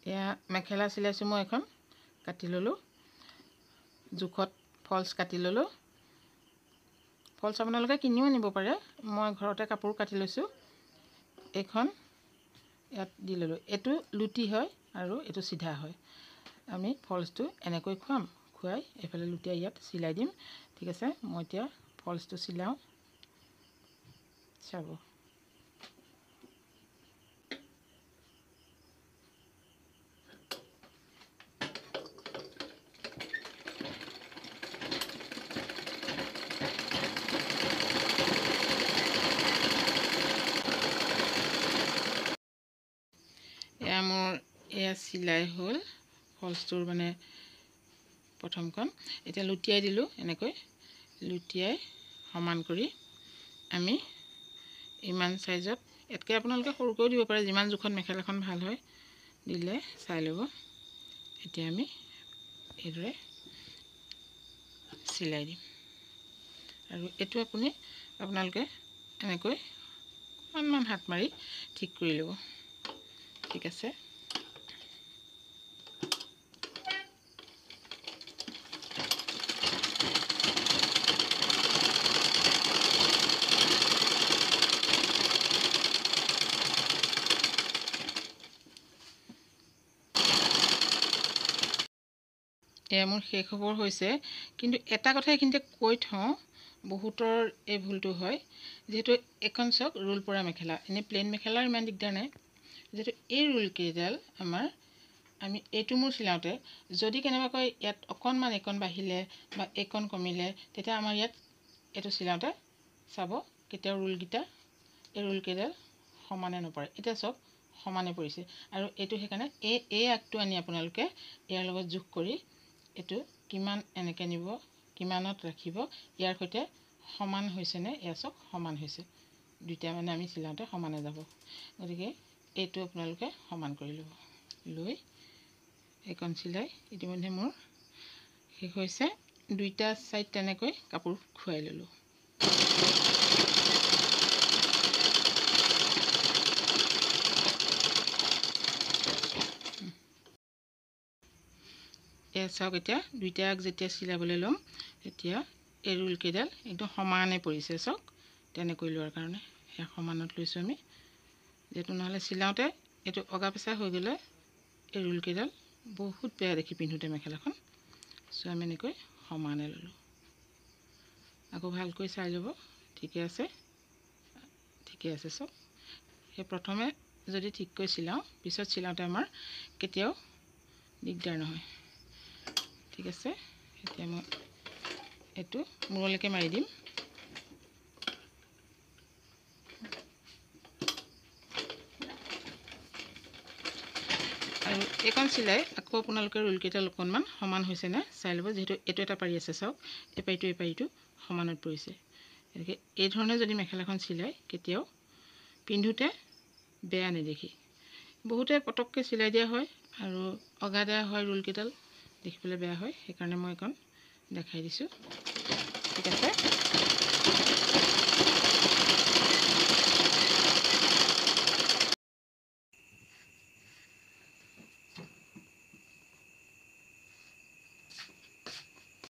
এয়া মেখেলা চিলাইছোঁ মই এখন কাটি ল'লোঁ জোখত ফলছ কাটি ল'লোঁ ফলছ আপোনালোকে কিনিও আনিব পাৰে মই ঘৰতে কাপোৰ কাটি লৈছোঁ এখন ইয়াত দি ল'লোঁ এইটো লুটি হয় আৰু এইটো সিধা হয় আমি ফলছটো এনেকৈ খুৱাই এফালে লুটিয়াই ইয়াত চিলাই দিম ঠিক আছে মই এতিয়া ফলছটো চিলাওঁ চাব মোৰ এয়া চিলাই হ'ল ফলছটোৰ মানে প্ৰথমখন এতিয়া লুটিয়াই দিলোঁ এনেকৈ লুটিয়াই সমান কৰি আমি ইমান সাইজত এতকে আপোনালোকে সৰুকৈ দিব পাৰে যিমান জোখত মেখেলাখন ভাল হয় দিলে চাই ল'ব এতিয়া আমি এৰে চিলাই দিম আৰু এটো আপোনালোকে এনেকৈ অকণমান হাত মাৰি ঠিক কৰি ল'ব ঠিক আছে এয়া মোৰ শেষ খবৰ হৈছে কিন্তু এটা কথা এইখিনিতে কৈ থওঁ বহুতৰ এই ভুলটো হয় যেহেতু এখন চক ৰোল পৰা মেখেলা এনে প্লেন মেখেলাৰ ইমান দিগদাৰ নাই যেহেতু এই ৰোল কেইডাল আমাৰ আমি এইটো মোৰ চিলাওঁতে যদি কেনেবাকৈ ইয়াত অকণমান একণ বাঢ়িলে বা একণ কমিলে তেতিয়া আমাৰ ইয়াত এইটো চিলাওঁতে চাব কেতিয়াও ৰোলকেইটা এই ৰোল কেইডাল সমানে নপৰে এতিয়া চব সমানে পৰিছে আৰু এইটো সেইকাৰণে এই আগটো আনি আপোনালোকে ইয়াৰ লগত যোগ কৰি এটো কিমান এনেকে নিব কিমানত ৰাখিব ইয়াৰ সৈতে সমান হৈছে নে এয়া চব সমান হৈছে দুইটা মানে আমি চিলাওঁতে সমানে যাব গতিকে এইটো আপোনালোকে সমান কৰি ল'ব লৈ এইখন চিলাই ইতিমধ্যে মোৰ শেষ হৈছে দুইটা সাইড তেনেকৈ কাপোৰ খুৱাই ল'লোঁ চাওক এতিয়া দুইটা আগ যেতিয়া চিলাবলৈ ল'ম তেতিয়া এই ৰোল কেইডাল একদম সমানে পৰিছে চাওক তেনেকৈ লোৱাৰ কাৰণে এয়া সমানত লৈছোঁ আমি যেটো নহলে চিলাওঁতে এইটো অগা পেছা হৈ গ'লে এই ৰোল কেইডাল বহুত বেয়া দেখি পিন্ধোতে মেখেলাখন সো আমি এনেকৈ সমানে ল'লোঁ আকৌ ভালকৈ চাই ল'ব ঠিকে আছে চব এই প্ৰথমে যদি ঠিককৈ চিলাওঁ পিছত চিলাওঁতে আমাৰ কেতিয়াও দিগদাৰ নহয় ঠিক আছে এতিয়া মই এটো মূৰলৈকে মাৰি দিম আৰু এইখন চিলাই আকৌ আপোনালোকে ৰোল কেইটা অকণমান সমান হৈছে না চাই ল'ব যেহেতু এইটো এটা পাৰি আছে চাওক এই পাৰিটো সমানত পৰিছে এনেকৈ এই ধৰণে যদি মেখেলাখন চিলাই কেতিয়াও পিন্ধোতে বেয়া নেদেখি বহুতে পটককে চিলাই দিয়া হয় আৰু অগা দিয়া হয় ৰোল কেইডাল দেখিবলৈ বেয়া হয় সেইকাৰণে মই এখন দেখাই দিছোঁ